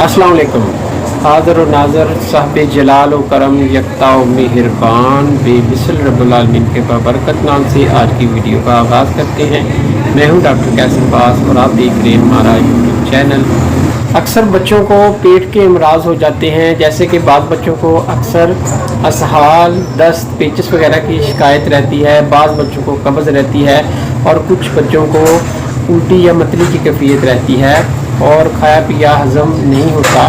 अस्सलाम वालेकुम। हाज़िर व नाज़र साहब जलाल व करम यकता व मेहरबान बेमिसल रब्बुल आलमीन के बरकत नाम से आज की वीडियो का आगाज़ करते हैं। मैं हूं डॉक्टर कैसर पास और आप देख रहे हैं हमारा यूट्यूब चैनल। अक्सर बच्चों को पेट के अमराज हो जाते हैं, जैसे कि बाद बच्चों को अक्सर असहाल, दस्त, पेचिस वगैरह की शिकायत रहती है, बाद बच्चों को कब्ज़ रहती है और कुछ बच्चों को उल्टी या मतली की कैफियत रहती है और खाया पिया हज़म नहीं होता।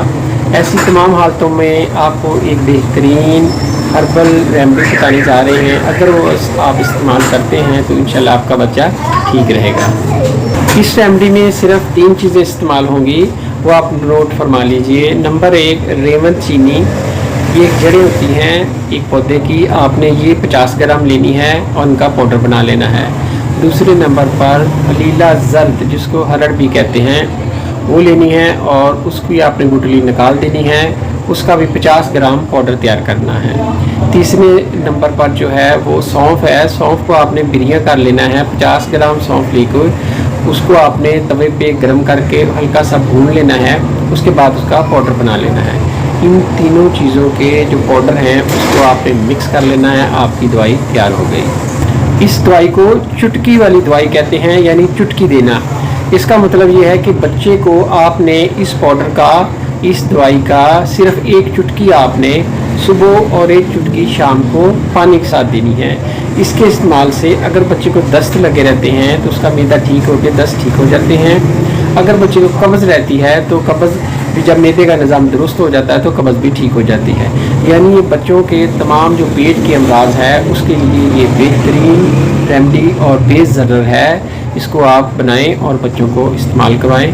ऐसी तमाम हालतों में आपको एक बेहतरीन हर्बल रेमेडी बताने जा रहे हैं। अगर वो आप इस्तेमाल करते हैं तो इंशाल्लाह आपका बच्चा ठीक रहेगा। इस रेमेडी में सिर्फ 3 चीज़ें इस्तेमाल होंगी, वो आप नोट फरमा लीजिए। नंबर 1, रेवंत चीनी। ये जड़ें होती हैं एक पौधे की, आपने ये 50 ग्राम लेनी है और उनका पाउडर बना लेना है। दूसरे नंबर पर हलीला जर्द, जिसको हरड़ भी कहते हैं, वो लेनी है और उसकी आपने गुठली निकाल देनी है। उसका भी 50 ग्राम पाउडर तैयार करना है। तीसरे नंबर पर जो है वो सौंफ है। सौंफ को आपने बिरियाँ कर लेना है। 50 ग्राम सौंफ लेकर उसको आपने तवे पे गर्म करके हल्का सा भून लेना है। उसके बाद उसका पाउडर बना लेना है। इन तीनों चीज़ों के जो पाउडर हैं उसको आपने मिक्स कर लेना है। आपकी दवाई तैयार हो गई। इस दवाई को चुटकी वाली दवाई कहते हैं, यानी चुटकी देना। इसका मतलब ये है कि बच्चे को आपने इस पाउडर का, इस दवाई का सिर्फ 1 चुटकी आपने सुबह और 1 चुटकी शाम को पानी के साथ देनी है। इसके इस्तेमाल से अगर बच्चे को दस्त लगे रहते हैं तो उसका मैदा ठीक होकर दस्त ठीक हो जाते हैं। अगर बच्चे को कब्ज़ रहती है तो कब्ज़ भी, जब मैदे का निज़ाम दुरुस्त हो जाता है तो कब्ज़ भी ठीक हो जाती है। यानी ये बच्चों के तमाम जो पेट के अमराज है उसके लिए ये बेहतरीन रेमेडी और बेज़रर है। इसको आप बनाएं और बच्चों को इस्तेमाल करवाएं।